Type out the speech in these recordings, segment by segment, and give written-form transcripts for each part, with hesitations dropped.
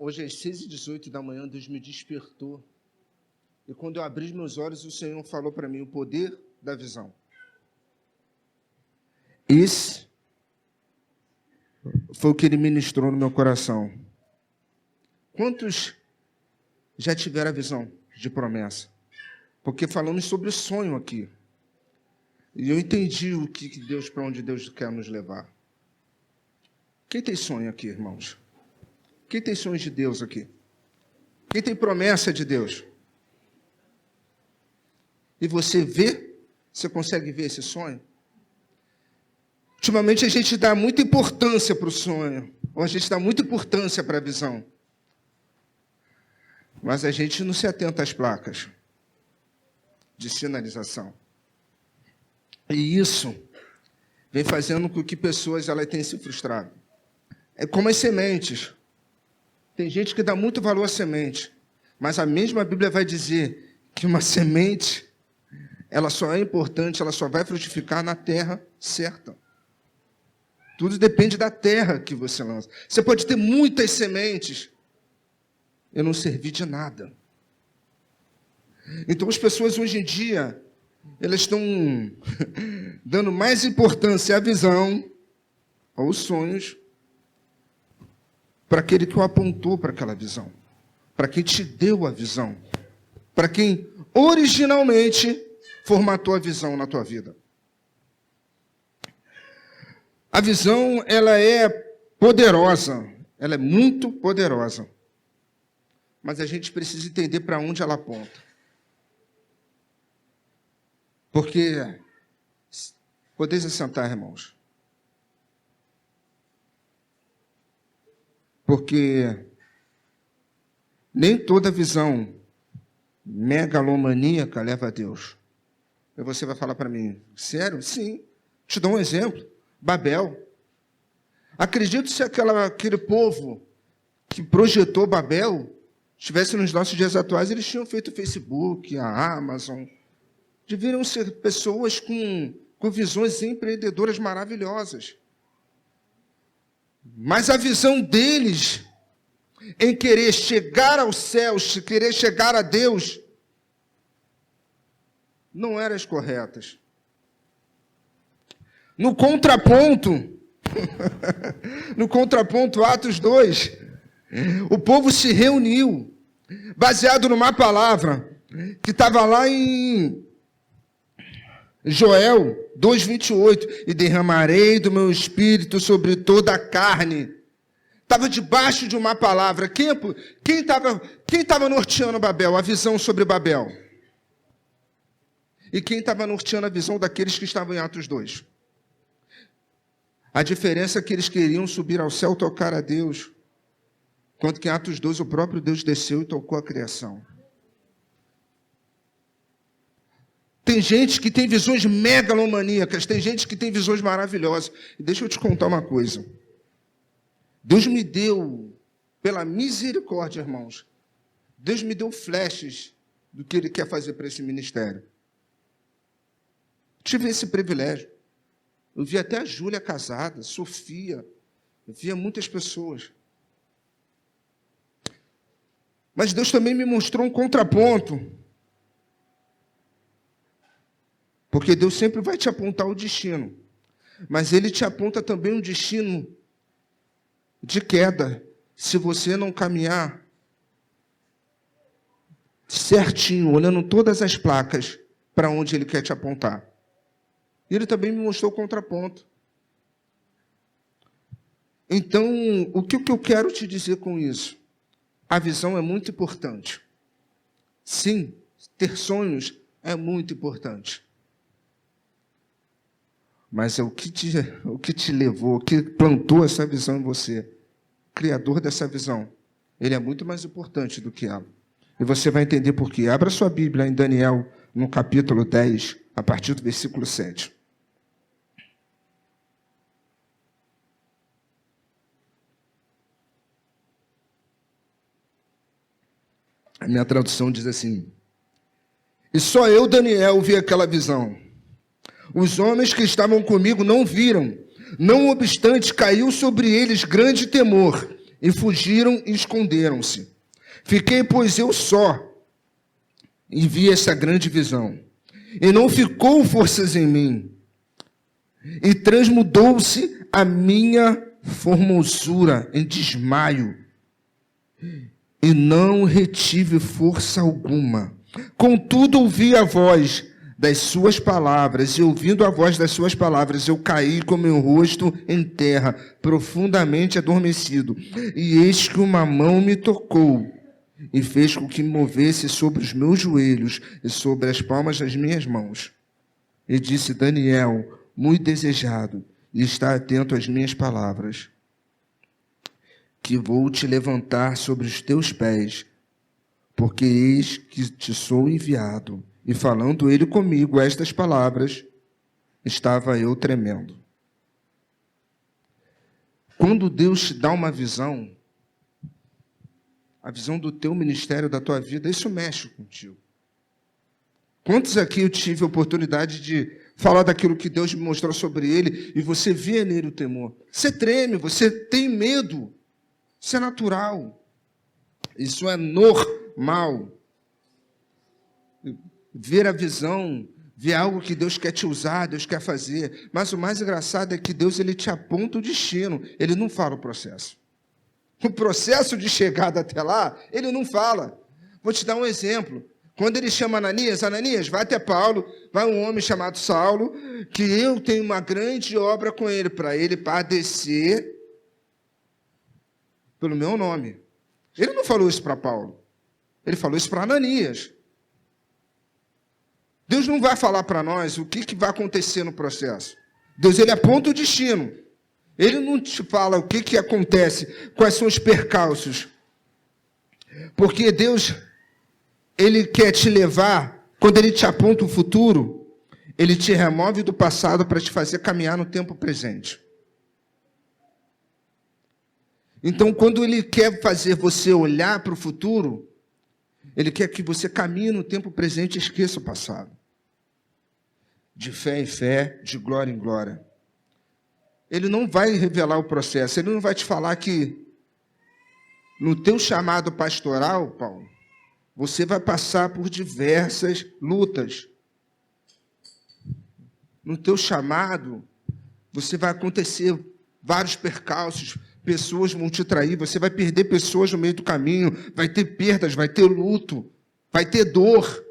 Hoje às 6h18 da manhã, Deus me despertou. E quando eu abri os meus olhos, o Senhor falou para mim o poder da visão. Esse foi o que Ele ministrou no meu coração. Quantos já tiveram a visão de promessa? Porque falamos sobre sonho aqui. E eu entendi o que Deus, para onde Deus quer nos levar. Quem tem sonho aqui, irmãos? Quem tem sonhos de Deus aqui? Quem tem promessa de Deus? E você vê? Você consegue ver esse sonho? Ultimamente a gente dá muita importância para o sonho. Ou a gente dá muita importância para a visão. Mas a gente não se atenta às placas de sinalização. E isso vem fazendo com que pessoas elas tenham se frustrado. É como as sementes. Tem gente que dá muito valor à semente, mas a mesma Bíblia vai dizer que uma semente, ela só é importante, ela só vai frutificar na terra certa. Tudo depende da terra que você lança. Você pode ter muitas sementes e não servir de nada. Então as pessoas hoje em dia, elas estão dando mais importância à visão, aos sonhos, para aquele que o apontou para aquela visão, para quem te deu a visão, para quem originalmente formatou a visão na tua vida. A visão, ela é poderosa, ela é muito poderosa, mas a gente precisa entender para onde ela aponta. Porque, podeis assentar, irmãos, porque nem toda visão megalomaníaca leva a Deus. E você vai falar para mim, sério? Sim. Te dou um exemplo. Babel. Acredito se aquele povo que projetou Babel estivesse nos nossos dias atuais, eles tinham feito o Facebook, a Amazon. Deveriam ser pessoas com visões empreendedoras maravilhosas. Mas a visão deles em querer chegar aos céus, querer chegar a Deus, não eram as corretas. No contraponto, Atos 2, o povo se reuniu, baseado numa palavra que estava lá em Joel 2:28, e derramarei do meu espírito sobre toda a carne. Estava debaixo de uma palavra. Quem estava norteando Babel? A visão sobre Babel. E quem estava norteando a visão daqueles que estavam em Atos 2? A diferença é que eles queriam subir ao céu, tocar a Deus, enquanto que em Atos 2 o próprio Deus desceu e tocou a criação. Tem gente que tem visões megalomaníacas, tem gente que tem visões maravilhosas. E deixa eu te contar uma coisa. Deus me deu, pela misericórdia, irmãos, Deus me deu flashes do que Ele quer fazer para esse ministério. Tive esse privilégio. Eu vi até a Júlia casada, Sofia, eu via muitas pessoas. Mas Deus também me mostrou um contraponto. Porque Deus sempre vai te apontar o destino. Mas Ele te aponta também um destino de queda, se você não caminhar certinho, olhando todas as placas para onde Ele quer te apontar. E Ele também me mostrou o contraponto. Então, o que eu quero te dizer com isso? A visão é muito importante. Sim, ter sonhos é muito importante. Mas é o que te levou, o que plantou essa visão em você. O Criador dessa visão, Ele é muito mais importante do que ela. E você vai entender por quê. Abra sua Bíblia em Daniel, no capítulo 10, a partir do versículo 7. A minha tradução diz assim: e só eu, Daniel, vi aquela visão. Os homens que estavam comigo não viram. Não obstante, caiu sobre eles grande temor. e fugiram e esconderam-se. Fiquei, pois, eu só, e vi essa grande visão. E não ficou forças em mim, e transmudou-se a minha formosura em desmaio, e não retive força alguma. Contudo, ouvi a voz das suas palavras, e ouvindo a voz das suas palavras, eu caí com meu rosto em terra, profundamente adormecido. E eis que uma mão me tocou, e fez com que me movesse sobre os meus joelhos e sobre as palmas das minhas mãos. E disse: Daniel, muito desejado, e está atento às minhas palavras, que vou te levantar sobre os teus pés, porque eis que te sou enviado. E falando ele comigo estas palavras, estava eu tremendo. Quando Deus te dá uma visão, a visão do teu ministério, da tua vida, isso mexe contigo. Quantos aqui eu tive a oportunidade de falar daquilo que Deus me mostrou sobre ele, e você vê nele o temor? Você treme, você tem medo. Isso é natural. Isso é normal. Ver a visão, ver algo que Deus quer te usar, Deus quer fazer. Mas o mais engraçado é que Deus, ele te aponta o destino. Ele não fala o processo. O processo de chegada até lá, ele não fala. Vou te dar um exemplo. Quando ele chama Ananias, Ananias, vai até Paulo, vai um homem chamado Saulo, que eu tenho uma grande obra com ele, para ele padecer pelo meu nome. Ele não falou isso para Paulo. Ele falou isso para Ananias. Deus não vai falar para nós o que vai acontecer no processo. Deus, ele aponta o destino. Ele não te fala o que acontece, quais são os percalços. Porque Deus, ele quer te levar, quando ele te aponta o futuro, ele te remove do passado para te fazer caminhar no tempo presente. Então, quando ele quer fazer você olhar para o futuro, ele quer que você caminhe no tempo presente e esqueça o passado. De fé em fé, de glória em glória. Ele não vai revelar o processo, ele não vai te falar que no teu chamado pastoral, Paulo, você vai passar por diversas lutas. No teu chamado, você vai acontecer vários percalços, pessoas vão te trair, você vai perder pessoas no meio do caminho, vai ter perdas, vai ter luto, vai ter dor.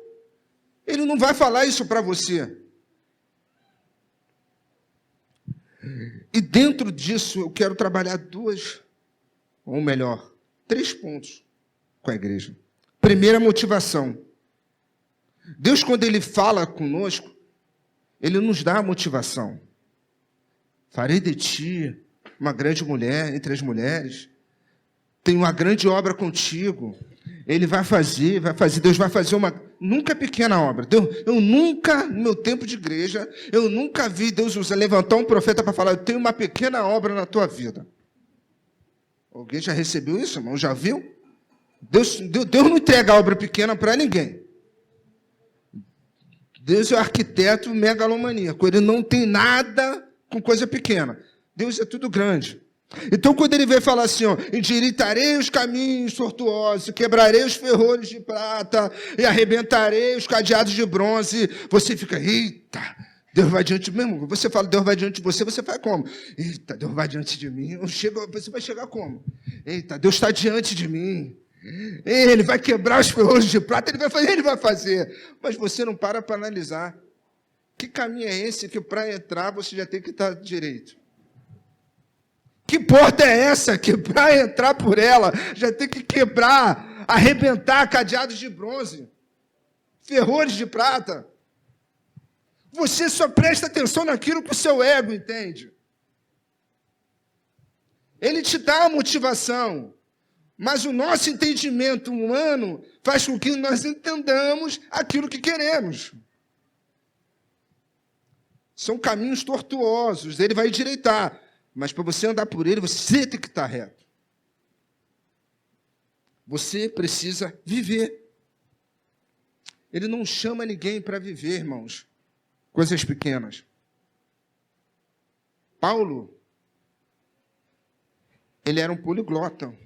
Ele não vai falar isso para você. E dentro disso, eu quero trabalhar três pontos com a igreja. Primeira, motivação. Deus, quando ele fala conosco, ele nos dá a motivação. Farei de ti uma grande mulher entre as mulheres. Tenho uma grande obra contigo. Ele vai fazer, Deus vai fazer uma nunca pequena obra. Eu nunca, no meu tempo de igreja, eu nunca vi Deus levantar um profeta para falar: eu tenho uma pequena obra na tua vida. Alguém já recebeu isso, irmão? Já viu? Deus não entrega a obra pequena para ninguém. Deus é o arquiteto megalomaníaco. Ele não tem nada com coisa pequena. Deus é tudo grande. Então, quando ele vem falar assim, endireitarei os caminhos tortuosos, quebrarei os ferrolhos de prata e arrebentarei os cadeados de bronze, você fica: eita, Deus vai diante de mim. Você fala: Deus vai diante de você, você faz como? Eita, Deus vai diante de mim. Você vai chegar como? Eita, Deus está diante de mim. Ele vai quebrar os ferrolhos de prata, ele vai fazer. Mas você não para analisar. Que caminho é esse que para entrar você já tem que estar direito? Que porta é essa que para entrar por ela já tem que quebrar, arrebentar cadeados de bronze, ferrolhos de prata? Você só presta atenção naquilo que o seu ego entende. Ele te dá a motivação, mas o nosso entendimento humano faz com que nós entendamos aquilo que queremos. São caminhos tortuosos, ele vai endireitar. Mas para você andar por ele, você tem que estar reto. Você precisa viver. Ele não chama ninguém para viver, irmãos, coisas pequenas. Paulo, ele era um poliglota.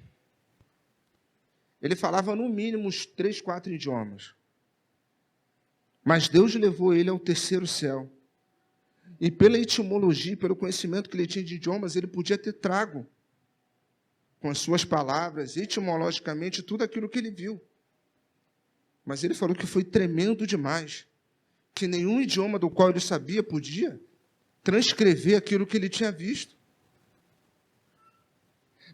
Ele falava no mínimo uns 3, 4 idiomas. Mas Deus levou ele ao terceiro céu. E pela etimologia, pelo conhecimento que ele tinha de idiomas, ele podia ter trago com as suas palavras, etimologicamente, tudo aquilo que ele viu. Mas ele falou que foi tremendo demais, que nenhum idioma do qual ele sabia podia transcrever aquilo que ele tinha visto.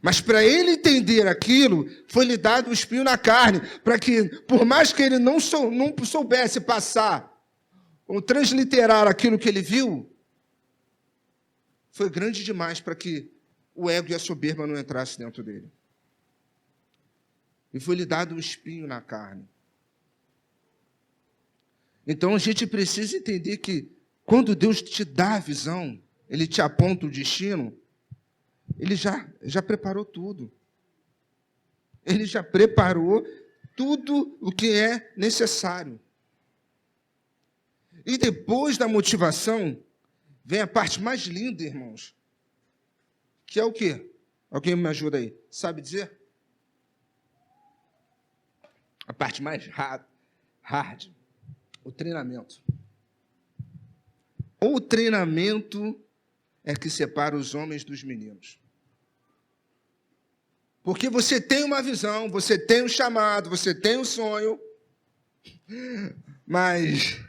Mas para ele entender aquilo, foi-lhe dado um espinho na carne, para que, por mais que ele não soubesse passar ou transliterar aquilo que ele viu, foi grande demais para que o ego e a soberba não entrassem dentro dele. E foi-lhe dado um espinho na carne. Então a gente precisa entender que quando Deus te dá a visão, Ele te aponta o destino, Ele já preparou tudo. Ele já preparou tudo o que é necessário. E depois da motivação, vem a parte mais linda, irmãos, que é o quê? Alguém me ajuda aí? Sabe dizer? A parte mais hard, o treinamento. O treinamento é que separa os homens dos meninos. Porque você tem uma visão, você tem um chamado, você tem um sonho, mas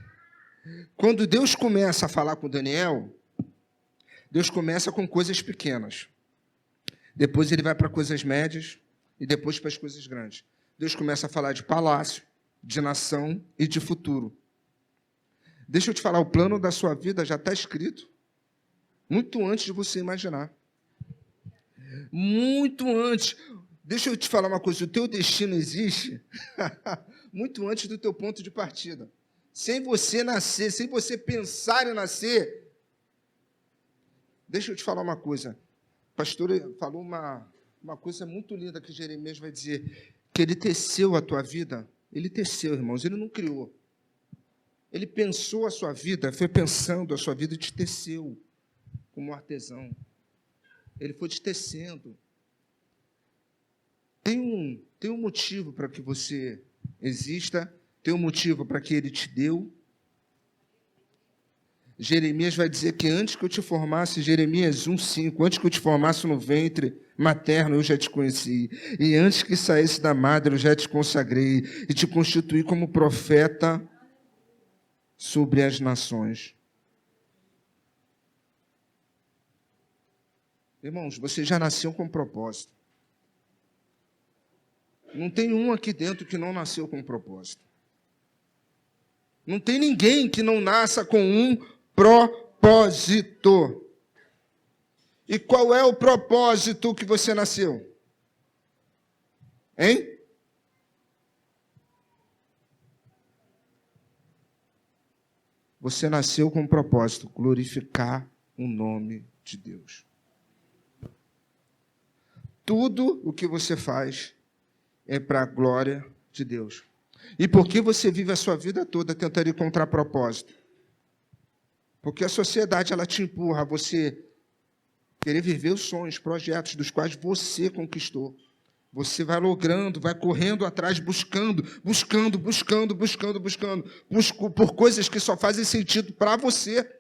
quando Deus começa a falar com Daniel, Deus começa com coisas pequenas. Depois ele vai para coisas médias e depois para as coisas grandes. Deus começa a falar de palácio, de nação e de futuro. Deixa eu te falar, o plano da sua vida já está escrito muito antes de você imaginar. Muito antes. Deixa eu te falar uma coisa, o teu destino existe muito antes do teu ponto de partida. Sem você nascer, sem você pensar em nascer. Deixa eu te falar uma coisa. O pastor falou uma coisa muito linda que Jeremias vai dizer, que ele teceu a tua vida. Ele teceu, irmãos, ele não criou. Ele pensou a sua vida, foi pensando a sua vida e te teceu como um artesão. Ele foi te tecendo. Tem um motivo para que você exista, tem um motivo para que ele te deu. Jeremias vai dizer que antes que eu te formasse, Jeremias 1,5, antes que eu te formasse no ventre materno, eu já te conheci. E antes que saísse da madre, eu já te consagrei e te constituí como profeta sobre as nações. Irmãos, você já nasceu com propósito. Não tem um aqui dentro que não nasceu com propósito. Não tem ninguém que não nasça com um propósito. E qual é o propósito que você nasceu? Hein? Você nasceu com um propósito, glorificar o nome de Deus. Tudo o que você faz é para a glória de Deus. E por que você vive a sua vida toda tentando encontrar propósito? Porque a sociedade ela te empurra a você querer viver os sonhos, projetos dos quais você conquistou. Você vai logrando, vai correndo atrás, buscando por coisas que só fazem sentido para você.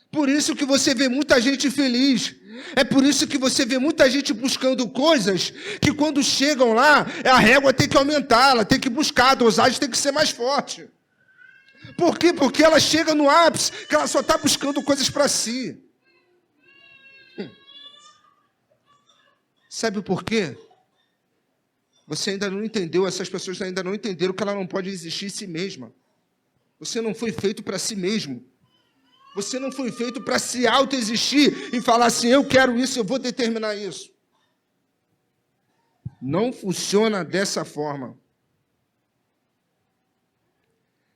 Por isso que você vê muita gente feliz. É por isso que você vê muita gente buscando coisas que quando chegam lá, a régua tem que aumentar, ela tem que buscar, a dosagem tem que ser mais forte. Por quê? Porque ela chega no ápice, que ela só está buscando coisas para si. Sabe por quê? Você ainda não entendeu, essas pessoas ainda não entenderam que ela não pode existir em si mesma. Você não foi feito para si mesmo. Você não foi feito para se autoexistir e falar assim, eu quero isso, eu vou determinar isso. Não funciona dessa forma.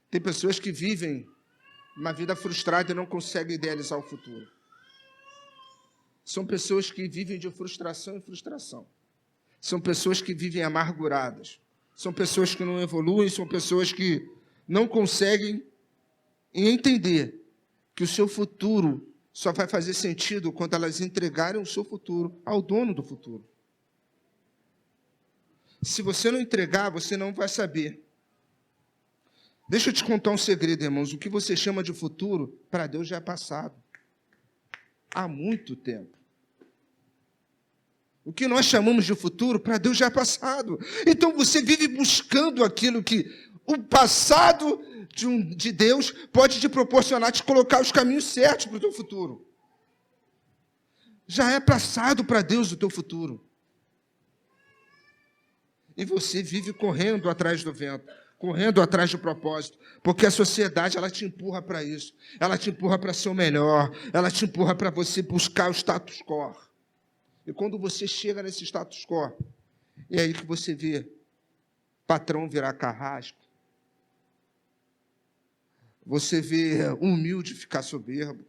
Tem pessoas que vivem uma vida frustrada e não conseguem idealizar o futuro. São pessoas que vivem de frustração em frustração. São pessoas que vivem amarguradas. São pessoas que não evoluem, são pessoas que não conseguem entender que o seu futuro só vai fazer sentido quando elas entregarem o seu futuro ao dono do futuro. Se você não entregar, você não vai saber. Deixa eu te contar um segredo, irmãos. O que você chama de futuro, para Deus já é passado. Há muito tempo. O que nós chamamos de futuro, para Deus já é passado. Então você vive buscando aquilo que o passado de Deus pode te proporcionar, te colocar os caminhos certos para o teu futuro. Já é passado para Deus o teu futuro. E você vive correndo atrás do vento, correndo atrás do propósito, porque a sociedade, ela te empurra para isso. Ela te empurra para ser o melhor, ela te empurra para você buscar o status quo. E quando você chega nesse status quo, é aí que você vê patrão virar carrasco, você vê humilde ficar soberbo,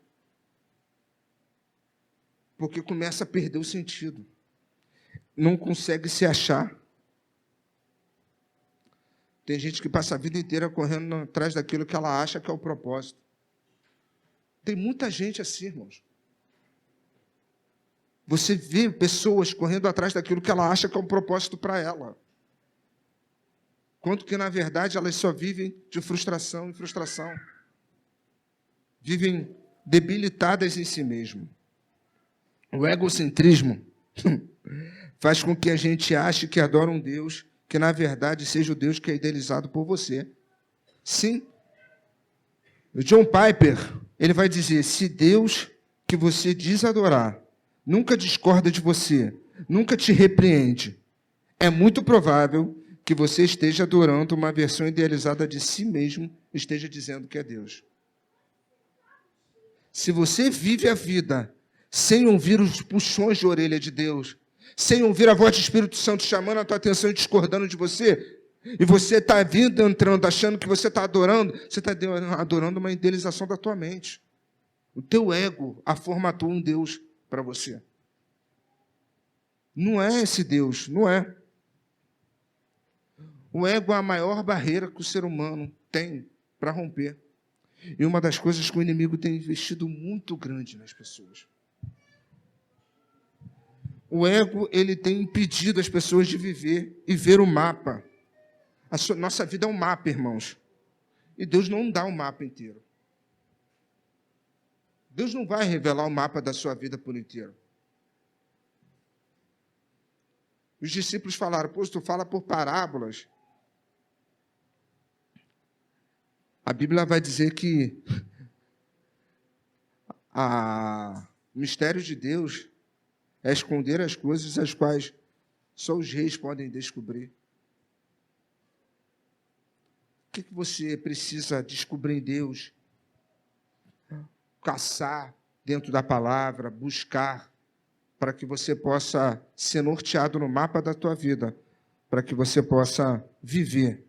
porque começa a perder o sentido, não consegue se achar. Tem gente que passa a vida inteira correndo atrás daquilo que ela acha que é o propósito. Tem muita gente assim, irmãos. Você vê pessoas correndo atrás daquilo que ela acha que é um propósito para ela. Quanto que, na verdade, elas só vivem de frustração em frustração. Vivem debilitadas em si mesmo. O egocentrismo faz com que a gente ache que adora um Deus que, na verdade, seja o Deus que é idealizado por você. Sim. O John Piper, ele vai dizer, se Deus que você diz adorar nunca discorda de você, nunca te repreende, é muito provável que você esteja adorando uma versão idealizada de si mesmo, esteja dizendo que é Deus. Se você vive a vida sem ouvir os puxões de orelha de Deus, sem ouvir a voz do Espírito Santo chamando a tua atenção e discordando de você, e você está vindo, entrando, achando que você está adorando uma idealização da tua mente. O teu ego formatou um Deus para você. Não é esse Deus, não é. O ego é a maior barreira que o ser humano tem para romper. E uma das coisas que o inimigo tem investido muito grande nas pessoas. O ego, ele tem impedido as pessoas de viver e ver o mapa. Nossa vida é um mapa, irmãos. E Deus não dá o mapa inteiro. Deus não vai revelar o mapa da sua vida por inteiro. Os discípulos falaram, pô, tu fala por parábolas. A Bíblia vai dizer que o mistério de Deus é esconder as coisas as quais só os reis podem descobrir. O que você precisa descobrir em Deus? Caçar dentro da palavra, buscar, para que você possa ser norteado no mapa da tua vida, para que você possa viver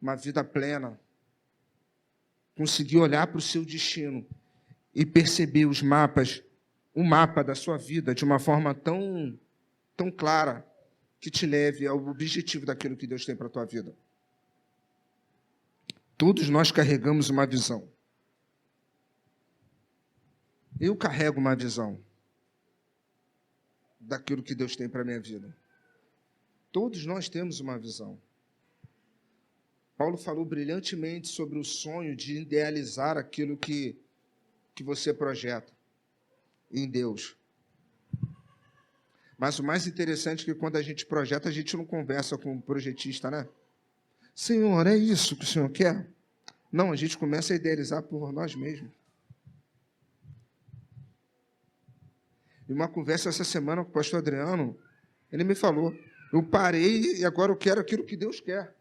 uma vida plena, conseguir olhar para o seu destino e perceber os mapas, o mapa da sua vida de uma forma tão clara que te leve ao objetivo daquilo que Deus tem para a tua vida. Todos nós carregamos uma visão. Eu carrego uma visão daquilo que Deus tem para a minha vida. Todos nós temos uma visão. Paulo falou brilhantemente sobre o sonho de idealizar aquilo que você projeta em Deus. Mas o mais interessante é que quando a gente projeta, a gente não conversa com o projetista, né? Senhor, é isso que o Senhor quer? Não, a gente começa a idealizar por nós mesmos. Em uma conversa essa semana com o pastor Adriano, ele me falou, eu parei e agora eu quero aquilo que Deus quer.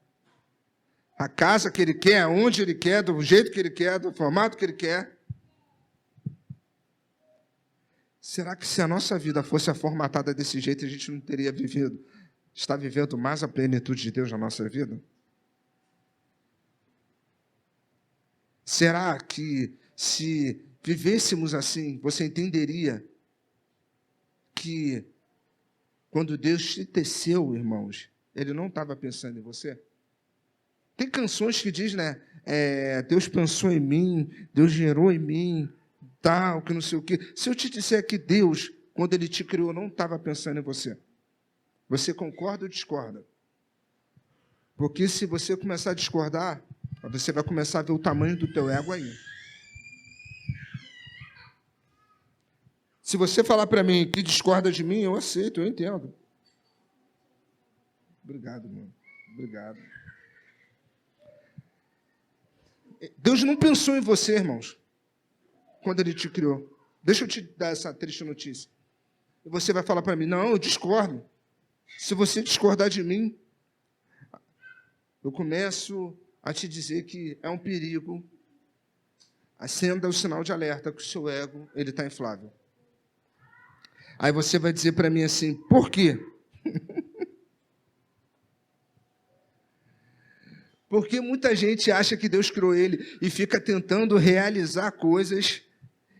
A casa que Ele quer, onde Ele quer, do jeito que Ele quer, do formato que Ele quer. Será que se a nossa vida fosse formatada desse jeito, a gente não teria está vivendo mais a plenitude de Deus na nossa vida? Será que se vivêssemos assim, você entenderia que quando Deus te teceu, irmãos, Ele não estava pensando em você? Tem canções que diz, né? Deus pensou em mim, Deus gerou em mim, tal, que não sei o quê. Se eu te disser que Deus, quando Ele te criou, não estava pensando em você, Você concorda ou discorda? Porque se você começar a discordar, você vai começar a ver o tamanho do teu ego aí. Se você falar para mim que discorda de mim, eu aceito, eu entendo. Obrigado, mano. Obrigado. Deus não pensou em você, irmãos, quando Ele te criou. Deixa eu te dar essa triste notícia. E você vai falar para mim, não, eu discordo. Se você discordar de mim, eu começo a te dizer que é um perigo. Acenda o sinal de alerta que o seu ego ele está inflável. Aí você vai dizer para mim assim, por quê? Porque muita gente acha que Deus criou ele e fica tentando realizar coisas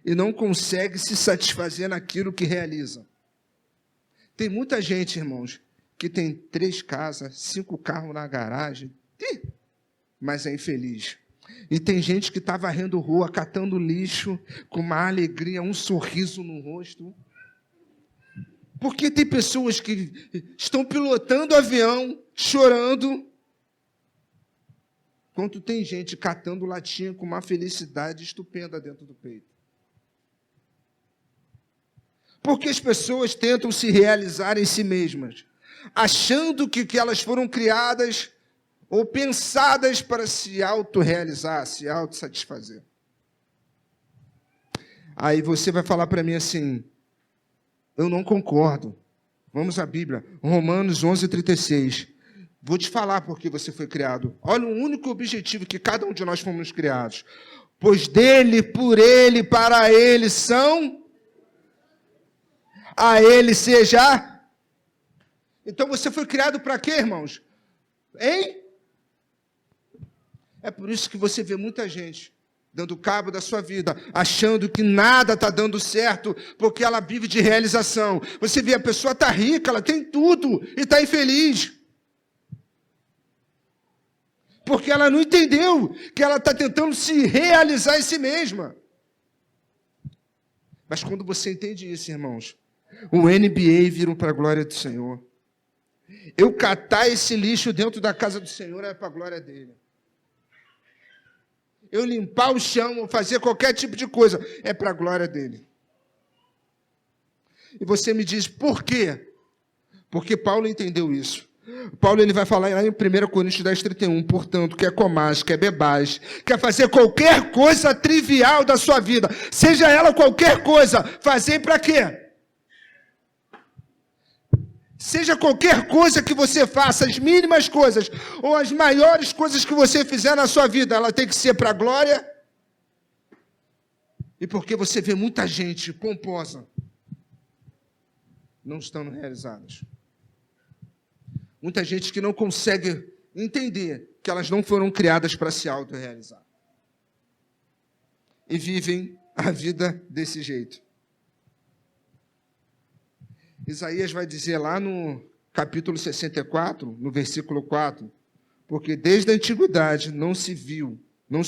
e não consegue se satisfazer naquilo que realiza. Tem muita gente, irmãos, que tem 3 casas, 5 carros na garagem, mas é infeliz. E tem gente que está varrendo rua, catando lixo, com uma alegria, um sorriso no rosto. Porque tem pessoas que estão pilotando avião, chorando, enquanto tem gente catando latinha com uma felicidade estupenda dentro do peito. Porque as pessoas tentam se realizar em si mesmas, achando que elas foram criadas ou pensadas para se autorrealizar, se autossatisfazer. Aí você vai falar para mim assim, eu não concordo. Vamos à Bíblia, Romanos 11:36. Vou te falar por que você foi criado. Olha o único objetivo que cada um de nós fomos criados. Pois dele, por ele, para ele são... A ele seja... Então você foi criado para quê, irmãos? Hein? É por isso que você vê muita gente dando cabo da sua vida, achando que nada está dando certo, porque ela vive de realização. Você vê a pessoa está rica, ela tem tudo e está infeliz. Porque ela não entendeu que ela está tentando se realizar em si mesma. Mas quando você entende isso, irmãos, o NBA vira para a glória do Senhor. Eu catar esse lixo dentro da casa do Senhor é para a glória dele. Eu limpar o chão, ou fazer qualquer tipo de coisa, é para a glória dele. E você me diz, por quê? Porque Paulo entendeu isso. Paulo ele vai falar lá em 1 Coríntios 10:31, portanto, quer comais, quer bebais, quer fazer qualquer coisa trivial da sua vida, seja ela qualquer coisa, fazer para quê? Seja qualquer coisa que você faça, as mínimas coisas, ou as maiores coisas que você fizer na sua vida, ela tem que ser para a glória. E porque você vê muita gente pomposa, não estando realizadas. Muita gente que não consegue entender que elas não foram criadas para se autorrealizar. E vivem a vida desse jeito. Isaías vai dizer lá no capítulo 64, no versículo 4, porque desde a antiguidade não se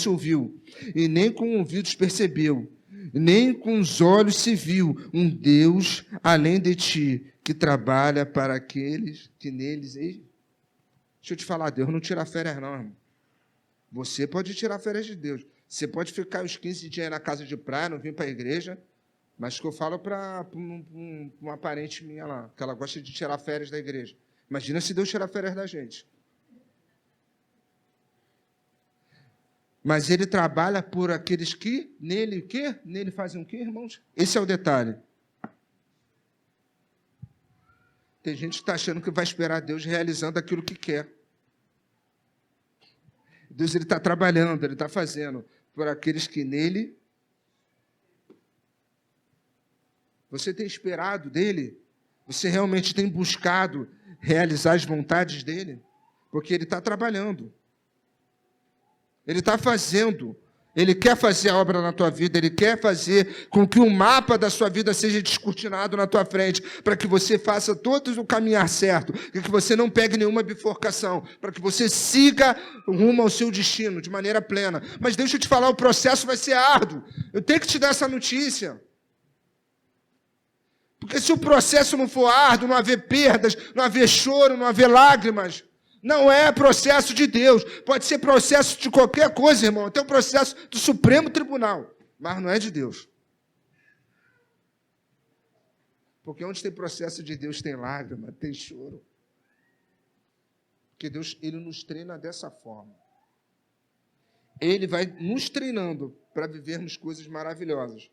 ouviu, e nem com ouvidos percebeu, nem com os olhos se viu um Deus além de ti, que trabalha para aqueles que neles... Deixa eu te falar, Deus não tira férias não, irmão. Você pode tirar férias de Deus. Você pode ficar uns 15 dias na casa de praia, não vir para a igreja, mas que eu falo para uma parente minha lá, que ela gosta de tirar férias da igreja. Imagina se Deus tirar férias da gente. Mas ele trabalha por aqueles que nele, nele fazem o quê, irmãos? Esse é o detalhe. Tem gente que está achando que vai esperar Deus realizando aquilo que quer. Deus ele está trabalhando, ele está fazendo por aqueles que nele... Você tem esperado dele? Você realmente tem buscado realizar as vontades dele? Porque ele está trabalhando. Ele está fazendo. Ele quer fazer a obra na tua vida. Ele quer fazer com que o mapa da sua vida seja descortinado na tua frente, para que você faça todo o caminhar certo, e que você não pegue nenhuma bifurcação, para que você siga rumo ao seu destino de maneira plena. Mas deixa eu te falar, o processo vai ser árduo. Eu tenho que te dar essa notícia. Porque se o processo não for árduo, não haver perdas, não haver choro, não haver lágrimas, não é processo de Deus. Pode ser processo de qualquer coisa, irmão. Até o processo do Supremo Tribunal. Mas não é de Deus. Porque onde tem processo de Deus tem lágrima, tem choro. Porque Deus, Ele nos treina dessa forma. Ele vai nos treinando para vivermos coisas maravilhosas.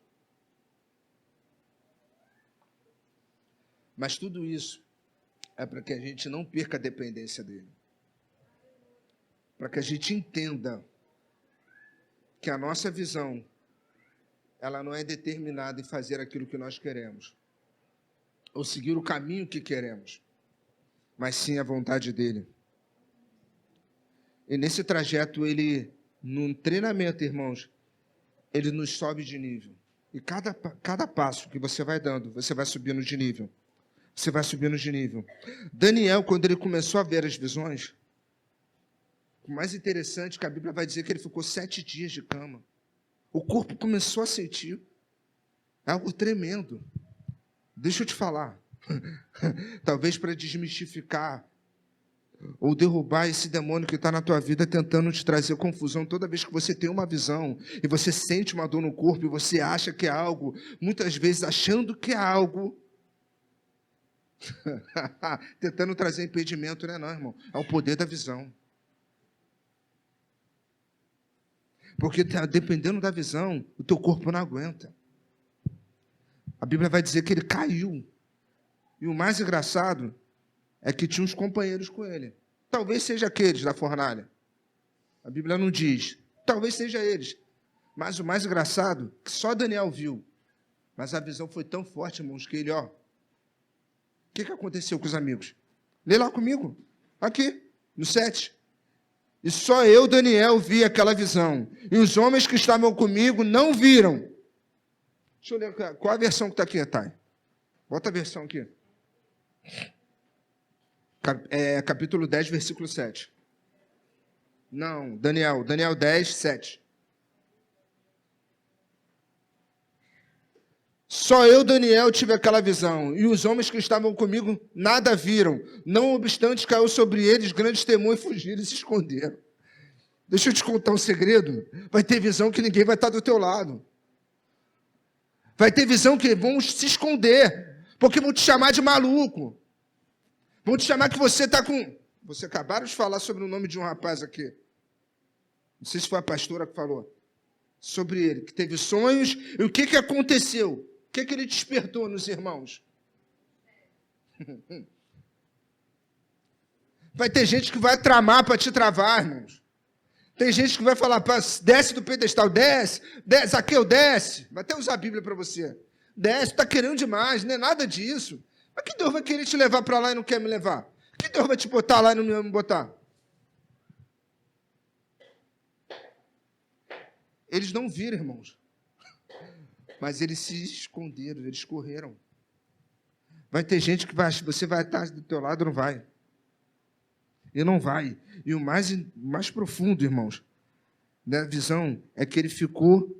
Mas tudo isso é para que a gente não perca a dependência dele. Para que a gente entenda que a nossa visão, ela não é determinada em fazer aquilo que nós queremos, ou seguir o caminho que queremos, mas sim a vontade dele. E nesse trajeto, ele, num treinamento, irmãos, ele nos sobe de nível. E cada passo que você vai dando, você vai subindo de nível. Você vai subindo de nível. Daniel, quando ele começou a ver as visões, o mais interessante é que a Bíblia vai dizer que ele ficou 7 dias de cama. O corpo começou a sentir algo tremendo. Deixa eu te falar. Talvez para desmistificar ou derrubar esse demônio que está na tua vida tentando te trazer confusão. Toda vez que você tem uma visão e você sente uma dor no corpo e você acha que é algo, muitas vezes achando que é algo, tentando trazer impedimento, né? Não, irmão. É o poder da visão. Porque dependendo da visão, o teu corpo não aguenta. A Bíblia vai dizer que ele caiu. E o mais engraçado é que tinha uns companheiros com ele. Talvez seja aqueles da fornalha. A Bíblia não diz. Talvez seja eles. Mas o mais engraçado é que só Daniel viu. Mas a visão foi tão forte, irmãos, que ele, o que aconteceu com os amigos? Lê lá comigo. Aqui, no 7. E só eu, Daniel, vi aquela visão. E os homens que estavam comigo não viram. Deixa eu ler qual a versão que está aqui, Thay. Bota a versão aqui. Capítulo 10, versículo 7. Não, Daniel 10, 7. Só eu, Daniel, tive aquela visão, e os homens que estavam comigo nada viram. Não obstante, caiu sobre eles grandes temor e fugiram e se esconderam. Deixa eu te contar um segredo. Vai ter visão que ninguém vai estar do teu lado. Vai ter visão que vão se esconder, porque vão te chamar de maluco. Vão te chamar que você está com... Você acabaram de falar sobre o nome de um rapaz aqui. Não sei se foi a pastora que falou. Sobre ele, que teve sonhos. E o que aconteceu? O que ele despertou nos irmãos? Vai ter gente que vai tramar para te travar, irmãos. Tem gente que vai falar, desce do pedestal, desce, Zaqueu, desce. Vai até usar a Bíblia para você. Desce, está querendo demais, não é nada disso. Mas que Deus vai querer te levar para lá e não quer me levar? Que Deus vai te botar lá e não me botar? Eles não viram, irmãos. Mas eles se esconderam, eles correram. Vai ter gente que você vai estar do teu lado, não vai. E não vai. E o mais profundo, irmãos, da visão é que ele ficou,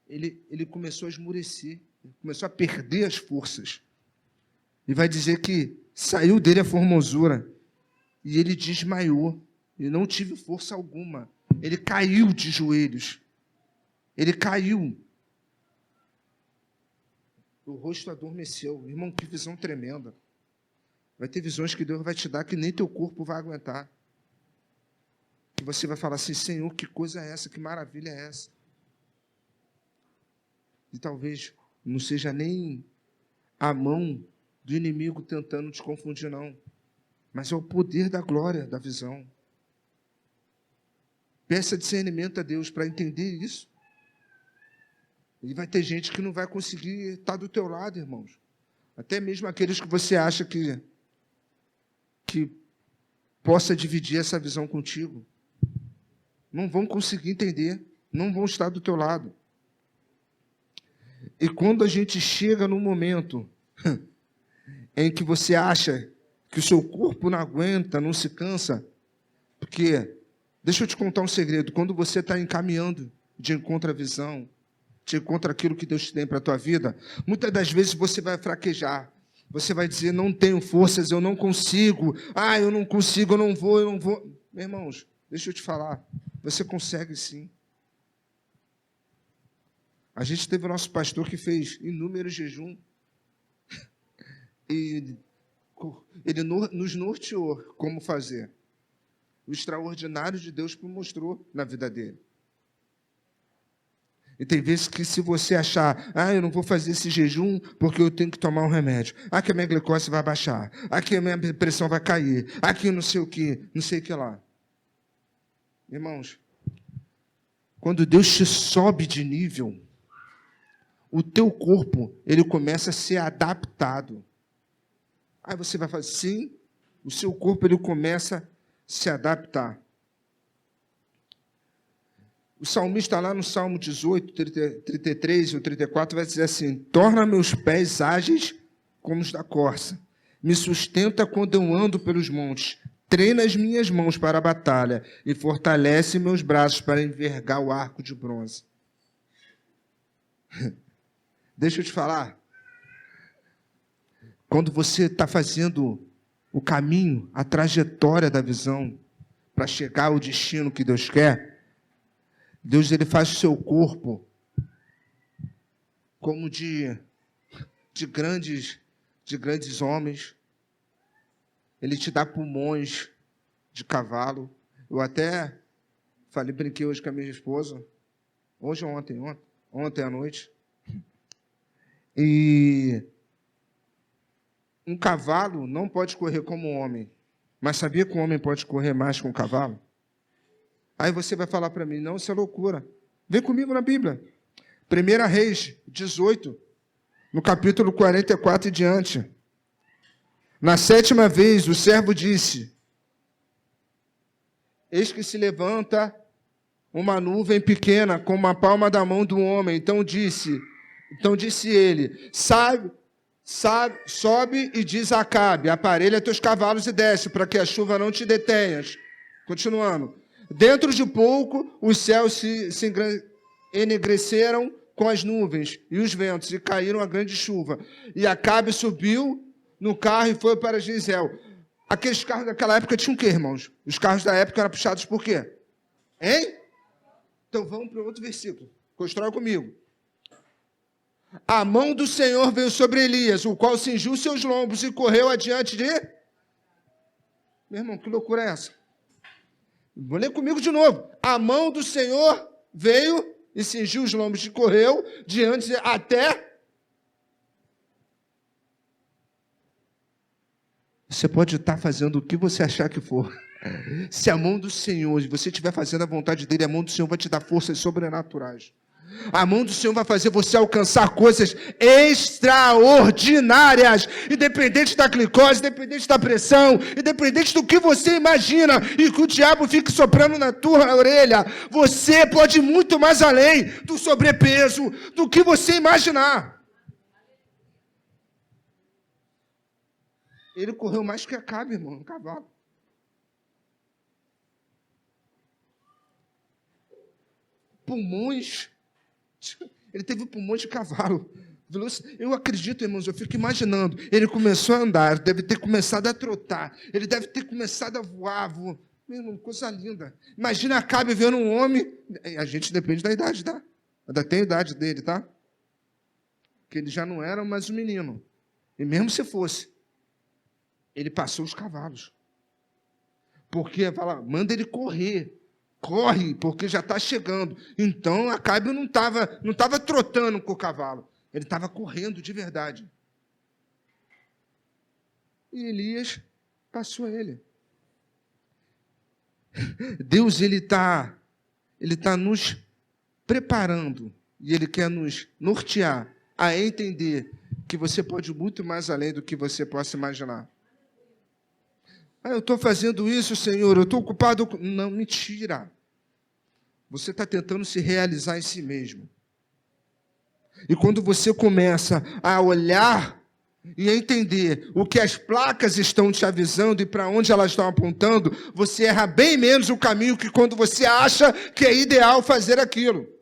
ele começou a esmurecer, começou a perder as forças. E vai dizer que saiu dele a formosura e ele desmaiou. E não tive força alguma. Ele caiu de joelhos. Ele caiu. O rosto adormeceu. Irmão, que visão tremenda. Vai ter visões que Deus vai te dar que nem teu corpo vai aguentar. Que você vai falar assim, Senhor, que coisa é essa? Que maravilha é essa? E talvez não seja nem a mão do inimigo tentando te confundir, não. Mas é o poder da glória, da visão. Peça discernimento a Deus para entender isso. E vai ter gente que não vai conseguir estar do teu lado, irmãos. Até mesmo aqueles que você acha que possa dividir essa visão contigo. Não vão conseguir entender. Não vão estar do teu lado. E quando a gente chega num momento em que você acha que o seu corpo não aguenta, não se cansa, porque, deixa eu te contar um segredo, quando você está encaminhando de encontro à visão, contra aquilo que Deus tem para a tua vida, muitas das vezes você vai fraquejar. Você vai dizer, não tenho forças, eu não consigo. Eu não consigo, eu não vou. Meus irmãos, deixa eu te falar. Você consegue sim. A gente teve o nosso pastor que fez inúmeros jejuns. E ele nos norteou como fazer. O extraordinário de Deus mostrou na vida dele. E tem vezes que se você achar, eu não vou fazer esse jejum porque eu tenho que tomar um remédio. Que a minha glicose vai baixar. Que a minha pressão vai cair. Que não sei o que, não sei o que lá. Irmãos, quando Deus te sobe de nível, o teu corpo, ele começa a ser adaptado. Aí você vai fazer, sim, o seu corpo, ele começa a se adaptar. O salmista lá no Salmo 18, 33 ou 34 vai dizer assim, torna meus pés ágeis como os da corça, me sustenta quando eu ando pelos montes, treina as minhas mãos para a batalha e fortalece meus braços para envergar o arco de bronze. Deixa eu te falar, quando você está fazendo o caminho, a trajetória da visão, para chegar ao destino que Deus quer, Deus ele faz o seu corpo como de grandes homens. Ele te dá pulmões de cavalo. Eu até brinquei hoje com a minha esposa. Hoje ou ontem à noite. E um cavalo não pode correr como um homem. Mas sabia que um homem pode correr mais que um cavalo? Aí você vai falar para mim, não, isso é loucura. Vem comigo na Bíblia. 1 Reis 18, no capítulo 44 e diante. Na 7ª vez, o servo disse, eis que se levanta uma nuvem pequena, como a palma da mão do homem. Então disse ele, sobe e diz a Acabe, aparelha teus cavalos e desce, para que a chuva não te detenhas. Continuando. Dentro de pouco, os céus se enegreceram com as nuvens e os ventos, e caíram a grande chuva. E Acabe subiu no carro e foi para Gisel. Aqueles carros daquela época tinham o quê, irmãos? Os carros da época eram puxados por quê? Hein? Então vamos para outro versículo. Constrói comigo. A mão do Senhor veio sobre Elias, o qual cingiu seus lombos e correu adiante de... Meu irmão, que loucura é essa? Vou ler comigo de novo. A mão do Senhor veio e cingiu os lombos e correu diante de, até... Você pode estar fazendo o que você achar que for. Se a mão do Senhor, e você estiver fazendo a vontade dele, a mão do Senhor vai te dar forças sobrenaturais. A mão do Senhor vai fazer você alcançar coisas extraordinárias, independente da glicose, independente da pressão, independente do que você imagina, e que o diabo fique soprando na tua orelha. Você pode ir muito mais além do sobrepeso, do que você imaginar. Ele correu mais que Acabe, irmão, no cavalo. Pulmões. Ele teve pulmões de cavalo. Eu acredito, irmãos, eu fico imaginando. Ele começou a andar, deve ter começado a trotar. Ele deve ter começado a voar. Meu irmão, coisa linda. Imagina Acabe vendo um homem. A gente depende da idade, tá? Ainda tem a idade dele, tá? Porque ele já não era mais um menino. E mesmo se fosse, ele passou os cavalos. Porque fala, manda ele correr. Corre, porque já está chegando. Então, Acabe não estava trotando com o cavalo. Ele estava correndo de verdade. E Elias passou ele. Deus, ele está nos preparando. E Ele quer nos nortear a entender que você pode ir muito mais além do que você possa imaginar. Eu estou fazendo isso, Senhor, eu estou ocupado. Não, mentira. Você está tentando se realizar em si mesmo. E quando você começa a olhar e a entender o que as placas estão te avisando e para onde elas estão apontando, você erra bem menos o caminho que quando você acha que é ideal fazer aquilo.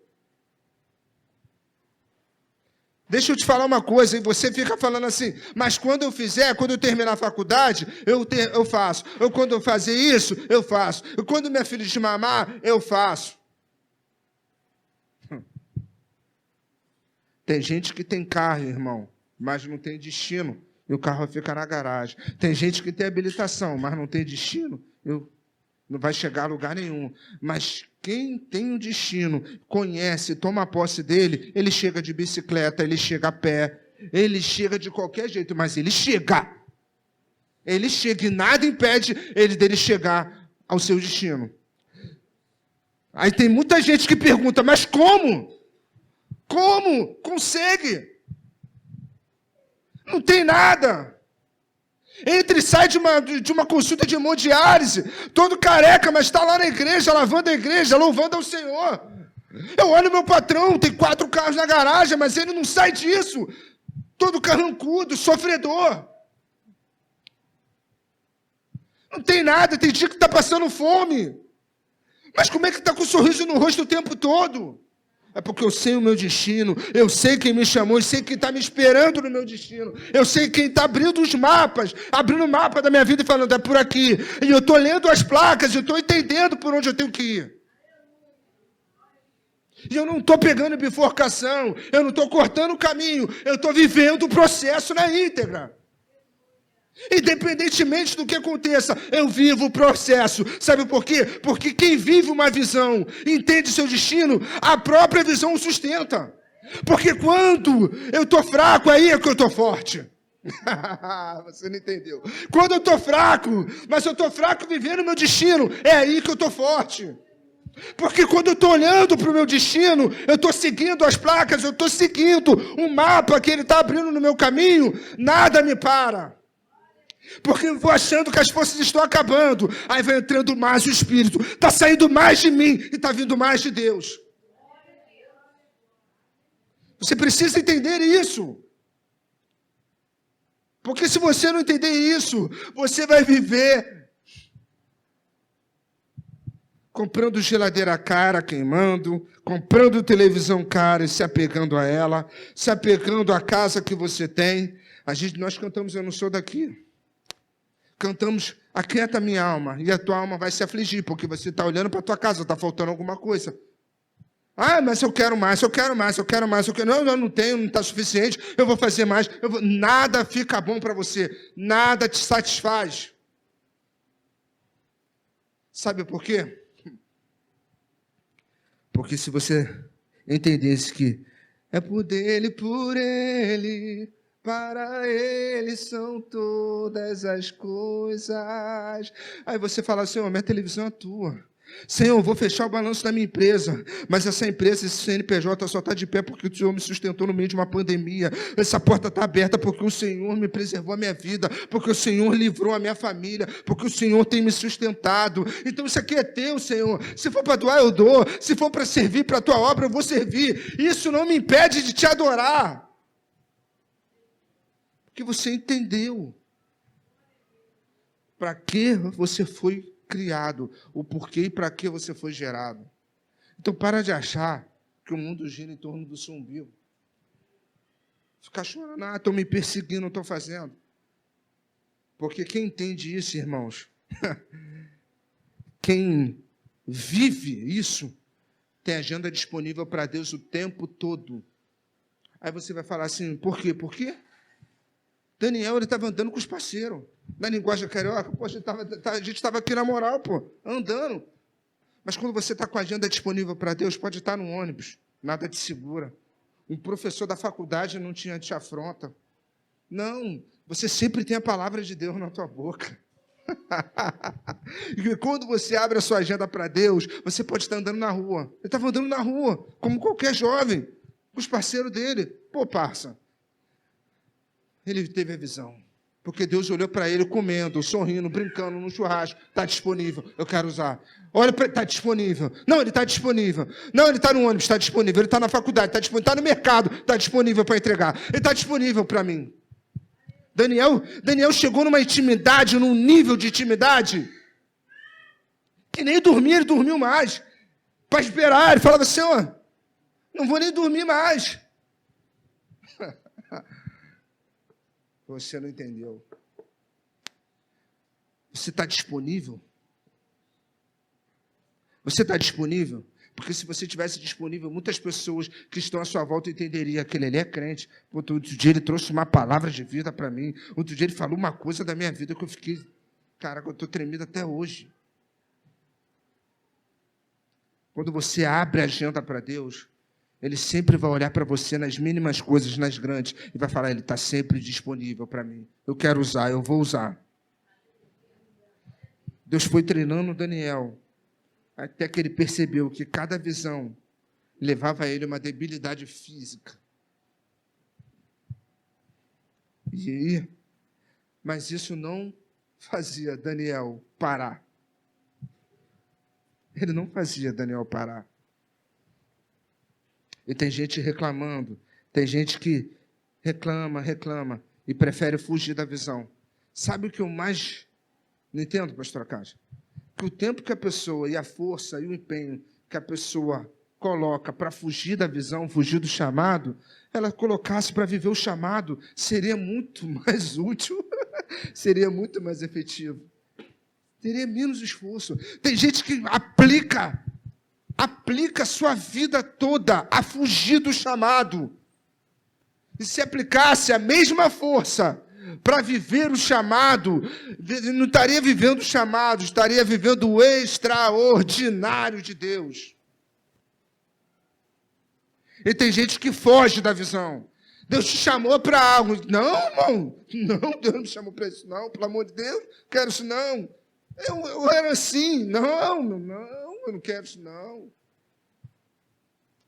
Deixa eu te falar uma coisa, e você fica falando assim, mas quando eu fizer, quando eu terminar a faculdade, eu faço. Eu, quando eu fazer isso, eu faço. Eu, quando minha filha te mamar, eu faço. Tem gente que tem carro, irmão, mas não tem destino, e o carro fica na garagem. Tem gente que tem habilitação, mas não tem destino, não vai chegar a lugar nenhum. Mas quem tem um destino, conhece, toma posse dele, ele chega de bicicleta, ele chega a pé, ele chega de qualquer jeito, mas ele chega. Ele chega e nada impede ele dele chegar ao seu destino. Aí tem muita gente que pergunta, mas como? Como? Consegue? Não tem nada. Entra e sai de uma consulta de hemodiálise, todo careca, mas está lá na igreja, lavando a igreja, louvando ao Senhor. Eu olho meu patrão, tem 4 carros na garagem, mas ele não sai disso. Todo carrancudo, sofredor. Não tem nada, tem dia que está passando fome. Mas como é que está com um sorriso no rosto o tempo todo? É porque eu sei o meu destino, eu sei quem me chamou, eu sei quem está me esperando no meu destino, eu sei quem está abrindo os mapas, abrindo o mapa da minha vida e falando, é por aqui. E eu estou lendo as placas, eu estou entendendo por onde eu tenho que ir. E eu não estou pegando bifurcação, eu não estou cortando o caminho, eu estou vivendo o processo na íntegra. Independentemente do que aconteça, eu vivo o processo. Sabe por quê? Porque quem vive uma visão, entende seu destino, a própria visão o sustenta. Porque quando eu estou fraco, aí é que eu estou forte. Você não entendeu. Quando eu estou fraco, mas eu estou fraco vivendo o meu destino, é aí que eu estou forte. Porque quando eu estou olhando para o meu destino, eu estou seguindo as placas, eu estou seguindo um mapa que ele está abrindo no meu caminho, nada me para. Porque eu vou achando que as forças estão acabando. Aí vai entrando mais o Espírito. Está saindo mais de mim e está vindo mais de Deus. Você precisa entender isso. Porque se você não entender isso, você vai viver comprando geladeira cara, queimando, comprando televisão cara e se apegando a ela, se apegando à casa que você tem. Nós cantamos Eu Não Sou Daqui. Cantamos, aquieta minha alma, e a tua alma vai se afligir, porque você está olhando para a tua casa, está faltando alguma coisa. Ah, mas eu quero mais, eu quero mais, eu quero mais, eu quero... Não, eu não tenho, não está suficiente, eu vou fazer mais. Nada fica bom para você, nada te satisfaz. Sabe por quê? Porque se você entendesse que é por ele... Para ele são todas as coisas. Aí você fala, Senhor, minha televisão é tua. Senhor, eu vou fechar o balanço da minha empresa, mas essa empresa, esse CNPJ só está de pé porque o Senhor me sustentou no meio de uma pandemia. Essa porta está aberta porque o Senhor me preservou a minha vida, porque o Senhor livrou a minha família, porque o Senhor tem me sustentado. Então isso aqui é teu, Senhor. Se for para doar, eu dou. Se for para servir para a tua obra, eu vou servir. Isso não me impede de te adorar. Porque você entendeu para que você foi criado, o porquê e para que você foi gerado. Então, para de achar que o mundo gira em torno do seu umbigo. Ficar chorando, estão me perseguindo, estou fazendo. Porque quem entende isso, irmãos, quem vive isso, tem agenda disponível para Deus o tempo todo. Aí você vai falar assim, por quê? Por quê? Daniel, ele estava andando com os parceiros. Na linguagem carioca, pô, a gente estava aqui na moral, pô, andando. Mas quando você está com a agenda disponível para Deus, pode estar no ônibus, nada te segura. Um professor da faculdade não te afronta. Não, você sempre tem a palavra de Deus na tua boca. E quando você abre a sua agenda para Deus, você pode estar andando na rua. Ele estava andando na rua, como qualquer jovem, com os parceiros dele. Pô, parça. Ele teve a visão, porque Deus olhou para ele comendo, sorrindo, brincando no churrasco. Está disponível, eu quero usar. Olha, está disponível. Não, ele está disponível. Não, ele está no ônibus, está disponível. Ele está na faculdade, está disponível. Está no mercado, está disponível para entregar. Ele está disponível para mim. Daniel chegou numa intimidade, num nível de intimidade, que nem dormir, ele dormiu mais. Para esperar, ele falava, Senhor, não vou nem dormir mais. Você não entendeu. Você está disponível? Você está disponível? Porque se você estivesse disponível, muitas pessoas que estão à sua volta entenderiam que ele é crente. Outro dia ele trouxe uma palavra de vida para mim. Outro dia ele falou uma coisa da minha vida que eu fiquei... Caraca, eu estou tremido até hoje. Quando você abre a agenda para Deus, Ele sempre vai olhar para você nas mínimas coisas, nas grandes, e vai falar, Ele está sempre disponível para mim. Eu quero usar, eu vou usar. Deus foi treinando Daniel, até que ele percebeu que cada visão levava a ele uma debilidade física. E aí, mas isso não fazia Daniel parar. Ele não fazia Daniel parar. E tem gente reclamando, tem gente que reclama e prefere fugir da visão. Sabe o que eu mais não entendo, pastor Cássio? Que o tempo que a pessoa, e a força e o empenho que a pessoa coloca para fugir da visão, fugir do chamado, ela colocasse para viver o chamado, seria muito mais útil, seria muito mais efetivo. Teria menos esforço. Tem gente que aplica a sua vida toda a fugir do chamado. E se aplicasse a mesma força para viver o chamado, não estaria vivendo o chamado, estaria vivendo o extraordinário de Deus. E tem gente que foge da visão. Deus te chamou para algo. Não, irmão. Não, Deus não me chamou para isso, não. Pelo amor de Deus, quero isso, não. Eu era assim. Não, eu não quero isso, não.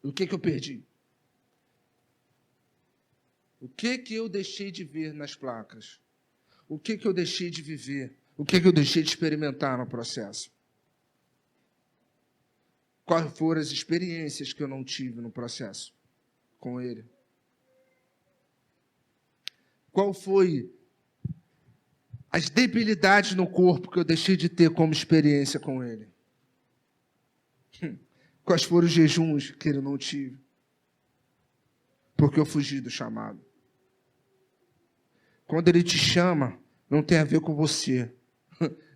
O que eu perdi? O que eu deixei de ver nas placas? O que eu deixei de viver? O que eu deixei de experimentar no processo? Quais foram as experiências que eu não tive no processo com Ele? Qual foi as debilidades no corpo que eu deixei de ter como experiência com Ele? Quais foram os jejuns que eu não tive? Porque eu fugi do chamado. Quando Ele te chama, não tem a ver com você.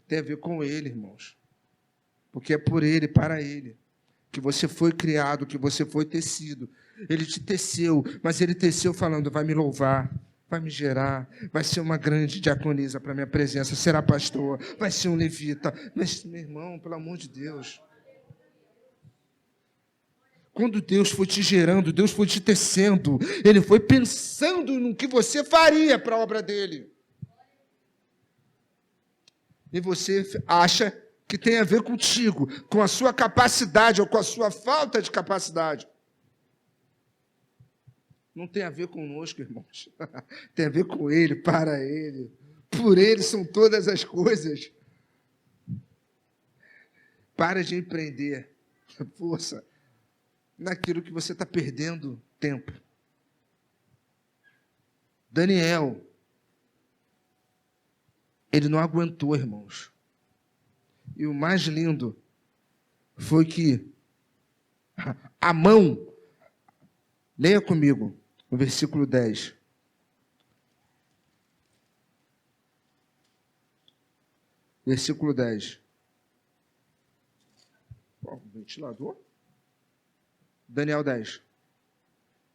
Tem a ver com Ele, irmãos. Porque é por Ele, para Ele, que você foi criado, que você foi tecido. Ele te teceu, mas Ele teceu falando, vai me louvar, vai me gerar, vai ser uma grande diaconisa para a minha presença, será pastor, vai ser um levita. Mas, meu irmão, pelo amor de Deus... Quando Deus foi te gerando, Deus foi te tecendo, Ele foi pensando no que você faria para a obra dEle. E você acha que tem a ver contigo, com a sua capacidade ou com a sua falta de capacidade. Não tem a ver conosco, irmãos. Tem a ver com Ele, para Ele. Por Ele são todas as coisas. Para de empreender força naquilo que você está perdendo tempo. Daniel, ele não aguentou, irmãos. E o mais lindo foi que a mão, leia comigo, no versículo 10. Versículo 10. Ventilador? Daniel 10,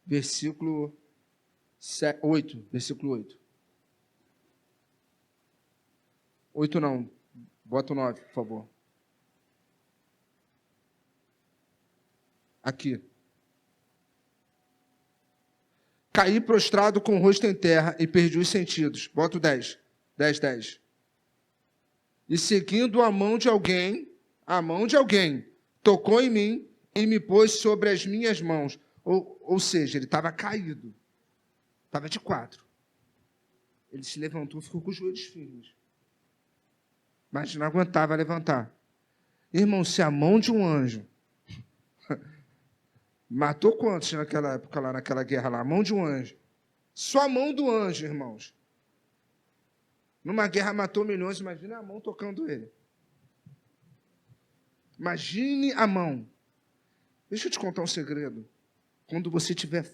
versículo 8, versículo 8. 8 não, bota o 9, por favor. Aqui. Caí prostrado com o rosto em terra e perdi os sentidos. Bota o 10. 10. E seguindo a mão de alguém, tocou em mim e me pôs sobre as minhas mãos. Ou seja, ele estava caído. Estava de 4. Ele se levantou e ficou com os joelhos firmes. Mas não aguentava levantar. Irmão, se a mão de um anjo matou quantos naquela época, lá naquela guerra lá? A mão de um anjo. Só a mão do anjo, irmãos. Numa guerra matou milhões, imagina a mão tocando ele. Imagine a mão. Deixa eu te contar um segredo. Quando você estiver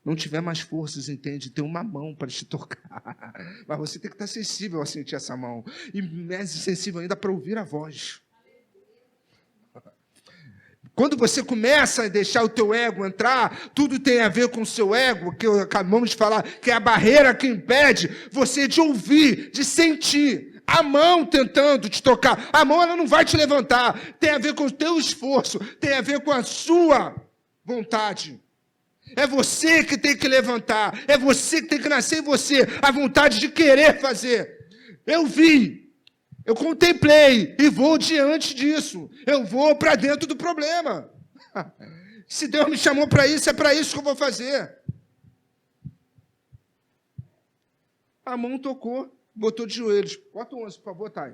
não tiver mais forças, entende? Tem uma mão para te tocar. Mas você tem que estar sensível a sentir essa mão. E mais sensível ainda para ouvir a voz. Quando você começa a deixar o teu ego entrar, tudo tem a ver com o seu ego, que acabamos de falar, que é a barreira que impede você de ouvir, de sentir. A mão tentando te tocar. A mão ela não vai te levantar. Tem a ver com o teu esforço. Tem a ver com a sua vontade. É você que tem que levantar. É você que tem que nascer em você. A vontade de querer fazer. Eu vi. Eu contemplei e vou diante disso. Eu vou para dentro do problema. Se Deus me chamou para isso, é para isso que eu vou fazer. A mão tocou, botou de joelhos. Bota o 11, por favor, Thay.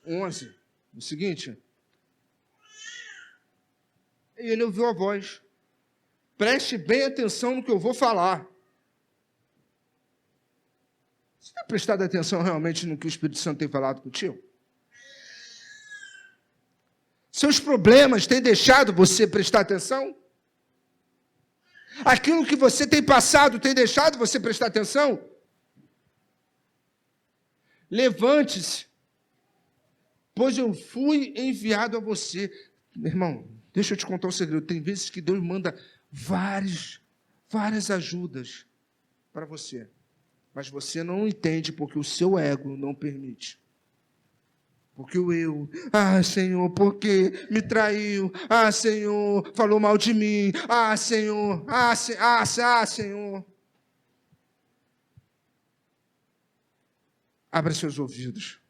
11. O seguinte. E ele ouviu a voz. Preste bem atenção no que eu vou falar. Você tem prestado atenção realmente no que o Espírito Santo tem falado contigo? Seus problemas têm deixado você prestar atenção? Aquilo que você tem passado tem deixado você prestar atenção? Levante-se, pois eu fui enviado a você. Meu irmão, deixa eu te contar um segredo. Tem vezes que Deus manda várias ajudas para você. Mas você não entende porque o seu ego não permite. Porque o eu, Senhor, porque me traiu? Senhor, falou mal de mim. Senhor, Senhor. Abra seus ouvidos.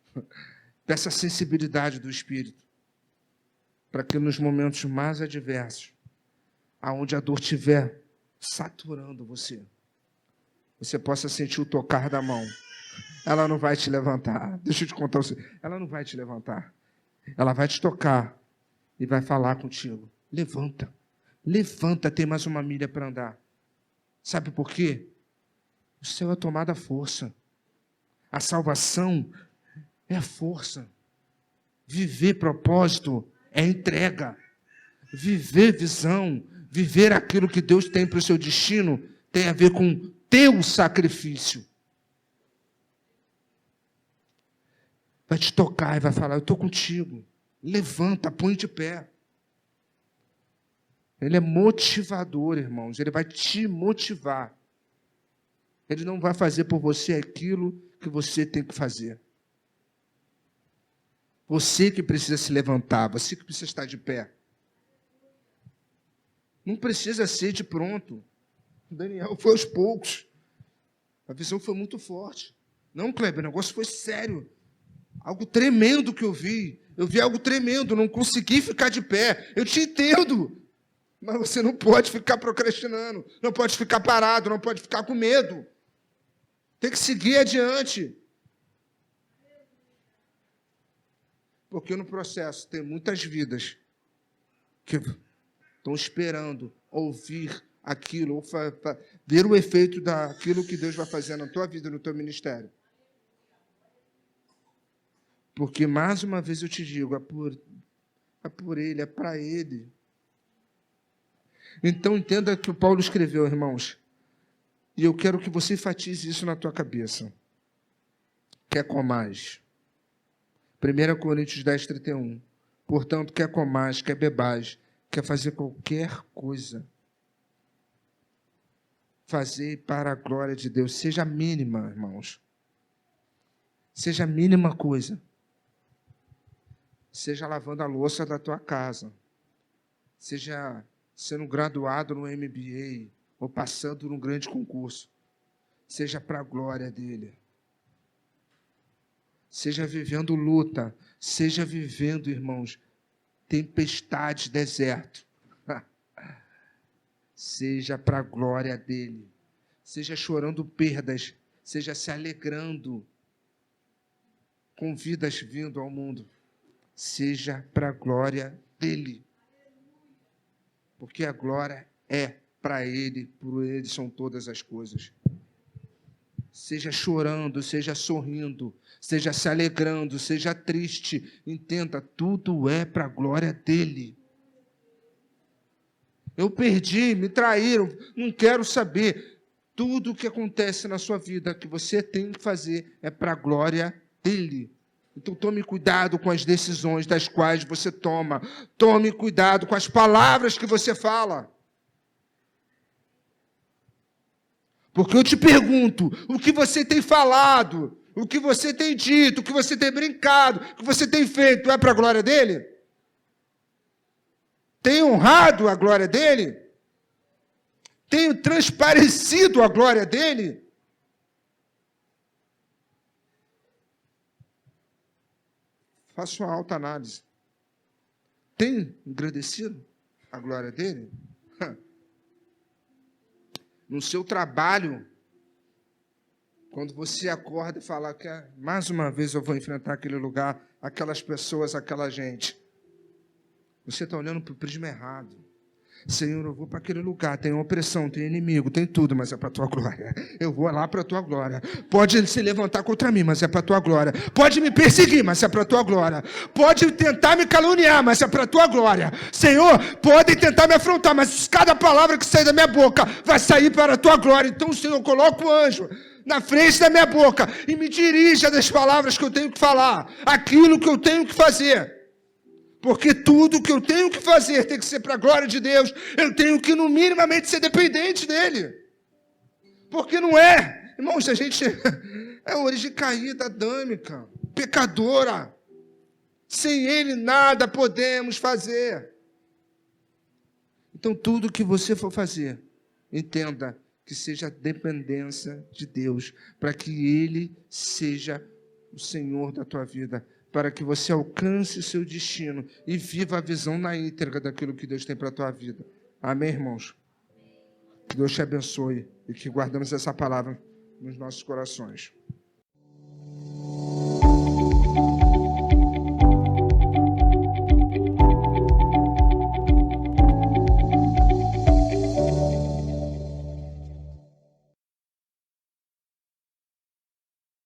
Peça a sensibilidade do Espírito. Para que nos momentos mais adversos, aonde a dor estiver saturando você possa sentir o tocar da mão. Ela não vai te levantar. Deixa eu te contar. Ela não vai te levantar. Ela vai te tocar e vai falar contigo. Levanta. Levanta, tem mais uma milha para andar. Sabe por quê? O céu é tomada força. A salvação é força. Viver propósito é entrega. Viver visão, viver aquilo que Deus tem para o seu destino, tem a ver com teu sacrifício. Vai te tocar e vai falar, eu estou contigo. Levanta, põe de pé. Ele é motivador, irmãos. Ele vai te motivar. Ele não vai fazer por você aquilo que você tem que fazer. Você que precisa se levantar, você que precisa estar de pé. Não precisa ser de pronto. Daniel foi aos poucos. A visão foi muito forte. Não, Kleber, o negócio foi sério. Algo tremendo que eu vi. Eu vi algo tremendo, não consegui ficar de pé. Eu te entendo. Mas você não pode ficar procrastinando. Não pode ficar parado, não pode ficar com medo. Tem que seguir adiante. Porque no processo tem muitas vidas que estão esperando ouvir aquilo, ou ver o efeito daquilo que Deus vai fazer na tua vida, no teu ministério. Porque, mais uma vez eu te digo, é por Ele, é para Ele. Então, entenda que o Paulo escreveu, irmãos, e eu quero que você enfatize isso na tua cabeça. Quer comais. 1 Coríntios 10, 31. Portanto, quer comais, quer bebais, quer fazer qualquer coisa. Fazer para a glória de Deus. Seja a mínima, irmãos. Seja a mínima coisa. Seja lavando a louça da tua casa. Seja sendo graduado no MBA ou passando num grande concurso. Seja para a glória dele. Seja vivendo luta. Seja vivendo, irmãos, tempestade, deserto. Seja para a glória dele. Seja chorando perdas. Seja se alegrando com vidas vindo ao mundo. Seja para a glória dele. Porque a glória é para ele, por ele são todas as coisas. Seja chorando, seja sorrindo, seja se alegrando, seja triste. Entenda, tudo é para a glória dele. Eu perdi, me traíram, não quero saber. Tudo o que acontece na sua vida que você tem que fazer é para a glória dele. Então tome cuidado com as decisões das quais você toma. Tome cuidado com as palavras que você fala. Porque eu te pergunto, o que você tem falado, o que você tem dito, o que você tem brincado, o que você tem feito, é para a glória dele? Tem honrado a glória dele? Tenho transparecido a glória dele? Faça uma alta análise. Tem engrandecido a glória dele? No seu trabalho, quando você acorda e fala que mais uma vez eu vou enfrentar aquele lugar, aquelas pessoas, aquela gente, você está olhando para o prisma errado. Senhor, eu vou para aquele lugar, tem opressão, tem inimigo, tem tudo, mas é para a tua glória. Eu vou lá para a tua glória. Pode se levantar contra mim, mas é para a tua glória. Pode me perseguir, mas é para a tua glória. Pode tentar me caluniar, mas é para a tua glória. Senhor, podem tentar me afrontar, mas cada palavra que sair da minha boca vai sair para a tua glória. Então, Senhor, coloca o anjo na frente da minha boca e me dirija das palavras que eu tenho que falar, aquilo que eu tenho que fazer. Porque tudo que eu tenho que fazer tem que ser para a glória de Deus. Eu tenho que, no minimamente, ser dependente dele. Porque não é. Irmãos, a gente é origem caída, adâmica, pecadora. Sem ele, nada podemos fazer. Então, tudo que você for fazer, entenda que seja dependência de Deus, para que ele seja o Senhor da tua vida, para que você alcance o seu destino e viva a visão na íntegra daquilo que Deus tem para a tua vida. Amém, irmãos? Que Deus te abençoe e que guardemos essa palavra nos nossos corações.